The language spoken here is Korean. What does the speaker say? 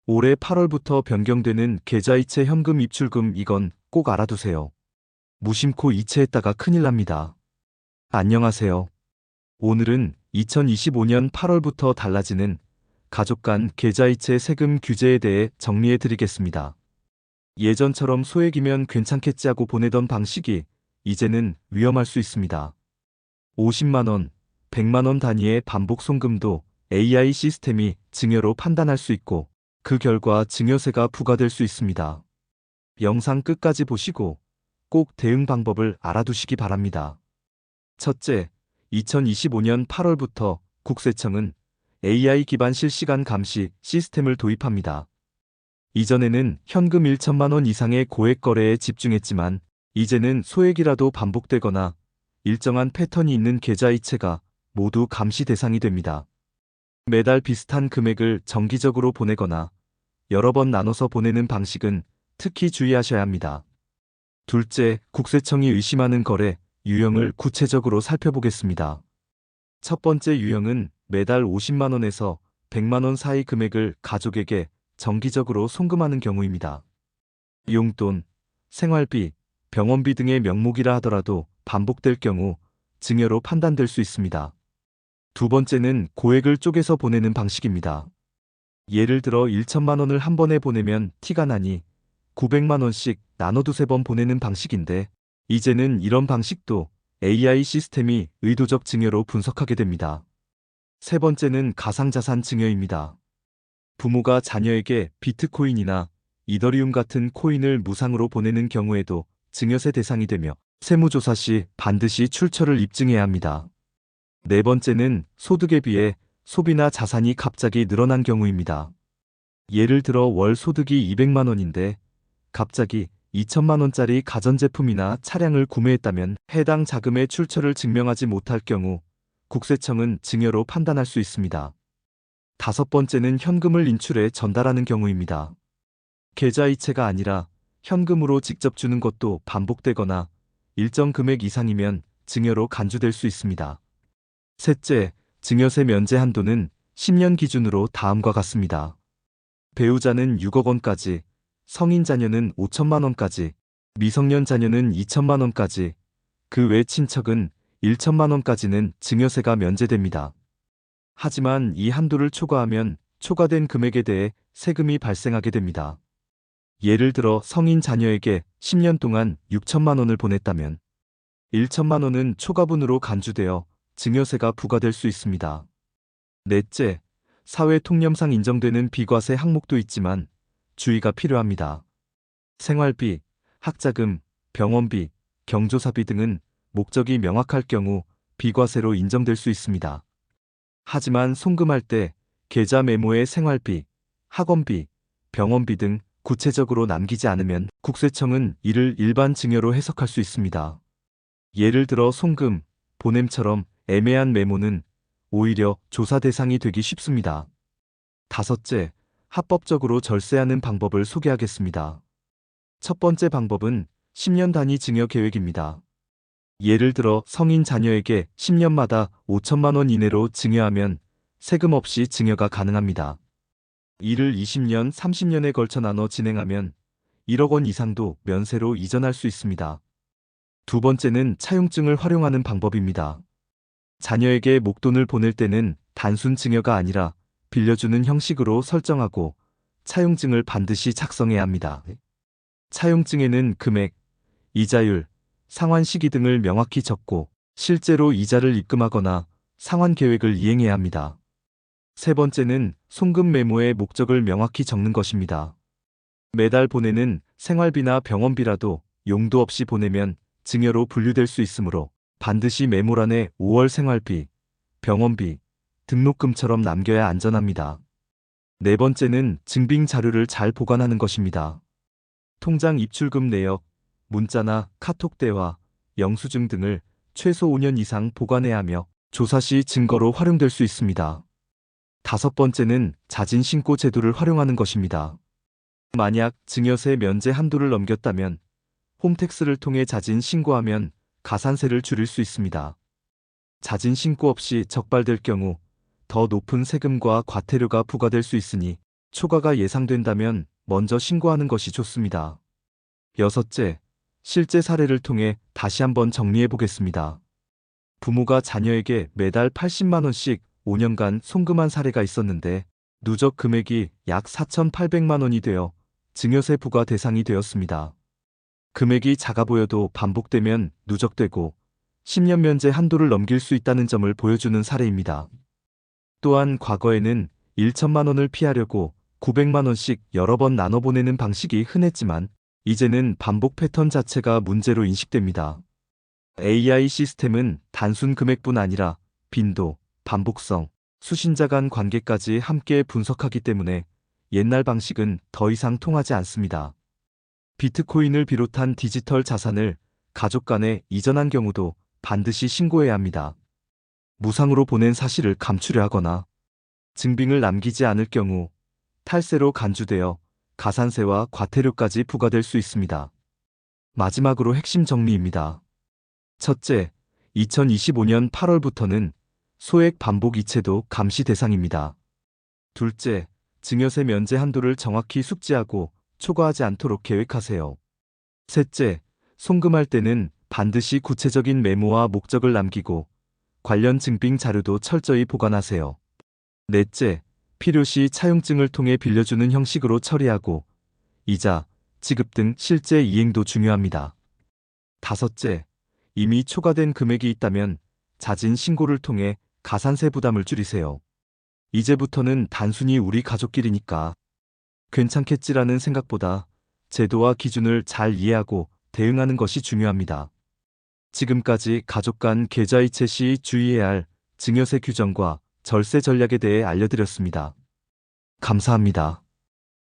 올해 8월부터 변경되는 계좌이체 현금 입출금 이건 꼭 알아두세요. 무심코 이체했다가 큰일 납니다. 안녕하세요. 오늘은 2025년 8월부터 달라지는 가족 간 계좌이체 세금 규제에 대해 정리해 드리겠습니다. 예전처럼 소액이면 괜찮겠지 하고 보내던 방식이 이제는 위험할 수 있습니다. 50만 원, 100만 원 단위의 반복 송금도 AI 시스템이 증여로 판단할 수 있고 그 결과 증여세가 부과될 수 있습니다. 영상 끝까지 보시고 꼭 대응 방법을 알아두시기 바랍니다. 첫째, 2025년 8월부터 국세청은 AI 기반 실시간 감시 시스템을 도입합니다. 이전에는 현금 1천만 원 이상의 고액 거래에 집중했지만 이제는 소액이라도 반복되거나 일정한 패턴이 있는 계좌이체가 모두 감시 대상이 됩니다. 매달 비슷한 금액을 정기적으로 보내거나 여러 번 나눠서 보내는 방식은 특히 주의하셔야 합니다. 둘째, 국세청이 의심하는 거래 유형을 구체적으로 살펴보겠습니다. 첫 번째 유형은 매달 50만 원에서 100만 원 사이 금액을 가족에게 정기적으로 송금하는 경우입니다. 용돈, 생활비, 병원비 등의 명목이라 하더라도 반복될 경우 증여로 판단될 수 있습니다. 두 번째는 고액을 쪼개서 보내는 방식입니다. 예를 들어 1천만 원을 한 번에 보내면 티가 나니 900만 원씩 나눠 두세 번 보내는 방식인데 이제는 이런 방식도 AI 시스템이 의도적 증여로 분석하게 됩니다. 세 번째는 가상자산 증여입니다. 부모가 자녀에게 비트코인이나 이더리움 같은 코인을 무상으로 보내는 경우에도 증여세 대상이 되며 세무조사 시 반드시 출처를 입증해야 합니다. 네 번째는 소득에 비해 소비나 자산이 갑자기 늘어난 경우입니다. 예를 들어 월 소득이 200만 원인데 갑자기 2천만 원짜리 가전제품이나 차량을 구매했다면 해당 자금의 출처를 증명하지 못할 경우 국세청은 증여로 판단할 수 있습니다. 다섯 번째는 현금을 인출해 전달하는 경우입니다. 계좌이체가 아니라 현금으로 직접 주는 것도 반복되거나 일정 금액 이상이면 증여로 간주될 수 있습니다. 셋째, 증여세 면제 한도는 10년 기준으로 다음과 같습니다. 배우자는 6억 원까지, 성인 자녀는 5천만 원까지, 미성년 자녀는 2천만 원까지, 그 외 친척은 1천만 원까지는 증여세가 면제됩니다. 하지만 이 한도를 초과하면 초과된 금액에 대해 세금이 발생하게 됩니다. 예를 들어 성인 자녀에게 10년 동안 6천만 원을 보냈다면 1천만 원은 초과분으로 간주되어 증여세가 부과될 수 있습니다. 넷째, 사회 통념상 인정되는 비과세 항목도 있지만 주의가 필요합니다. 생활비, 학자금, 병원비, 경조사비 등은 목적이 명확할 경우 비과세로 인정될 수 있습니다. 하지만 송금할 때 계좌 메모에 생활비, 학원비, 병원비 등 구체적으로 남기지 않으면 국세청은 이를 일반 증여로 해석할 수 있습니다. 예를 들어 송금, 보냄처럼 애매한 메모는 오히려 조사 대상이 되기 쉽습니다. 다섯째, 합법적으로 절세하는 방법을 소개하겠습니다. 첫 번째 방법은 10년 단위 증여 계획입니다. 예를 들어 성인 자녀에게 10년마다 5천만 원 이내로 증여하면 세금 없이 증여가 가능합니다. 이를 20년, 30년에 걸쳐 나눠 진행하면 1억 원 이상도 면세로 이전할 수 있습니다. 두 번째는 차용증을 활용하는 방법입니다. 자녀에게 목돈을 보낼 때는 단순 증여가 아니라 빌려주는 형식으로 설정하고 차용증을 반드시 작성해야 합니다. 차용증에는 금액, 이자율, 상환 시기 등을 명확히 적고 실제로 이자를 입금하거나 상환 계획을 이행해야 합니다. 세 번째는 송금 메모의 목적을 명확히 적는 것입니다. 매달 보내는 생활비나 병원비라도 용도 없이 보내면 증여로 분류될 수 있으므로 반드시 메모란에 5월 생활비, 병원비, 등록금처럼 남겨야 안전합니다. 네 번째는 증빙 자료를 잘 보관하는 것입니다. 통장 입출금 내역, 문자나 카톡 대화, 영수증 등을 최소 5년 이상 보관해야 하며 조사 시 증거로 활용될 수 있습니다. 다섯 번째는 자진 신고 제도를 활용하는 것입니다. 만약 증여세 면제 한도를 넘겼다면 홈택스를 통해 자진 신고하면 가산세를 줄일 수 있습니다. 자진 신고 없이 적발될 경우 더 높은 세금과 과태료가 부과될 수 있으니 초과가 예상된다면 먼저 신고하는 것이 좋습니다. 여섯째, 실제 사례를 통해 다시 한번 정리해 보겠습니다. 부모가 자녀에게 매달 80만 원씩 5년간 송금한 사례가 있었는데 누적 금액이 약 4,800만 원이 되어 증여세 부과 대상이 되었습니다. 금액이 작아 보여도 반복되면 누적되고 10년 면제 한도를 넘길 수 있다는 점을 보여주는 사례입니다. 또한 과거에는 1천만 원을 피하려고 900만 원씩 여러 번 나눠 보내는 방식이 흔했지만 이제는 반복 패턴 자체가 문제로 인식됩니다. AI 시스템은 단순 금액뿐 아니라 빈도, 반복성, 수신자 간 관계까지 함께 분석하기 때문에 옛날 방식은 더 이상 통하지 않습니다. 비트코인을 비롯한 디지털 자산을 가족 간에 이전한 경우도 반드시 신고해야 합니다. 무상으로 보낸 사실을 감추려 하거나 증빙을 남기지 않을 경우 탈세로 간주되어 가산세와 과태료까지 부과될 수 있습니다. 마지막으로 핵심 정리입니다. 첫째, 2025년 8월부터는 소액 반복 이체도 감시 대상입니다. 둘째, 증여세 면제 한도를 정확히 숙지하고 초과하지 않도록 계획하세요. 셋째, 송금할 때는 반드시 구체적인 메모와 목적을 남기고 관련 증빙 자료도 철저히 보관하세요. 넷째, 필요시 차용증을 통해 빌려주는 형식으로 처리하고 이자, 지급 등 실제 이행도 중요합니다. 다섯째, 이미 초과된 금액이 있다면 자진 신고를 통해 가산세 부담을 줄이세요. 이제부터는 단순히 우리 가족끼리니까 괜찮겠지라는 생각보다 제도와 기준을 잘 이해하고 대응하는 것이 중요합니다. 지금까지 가족 간 계좌이체 시 주의해야 할 증여세 규정과 절세 전략에 대해 알려드렸습니다. 감사합니다.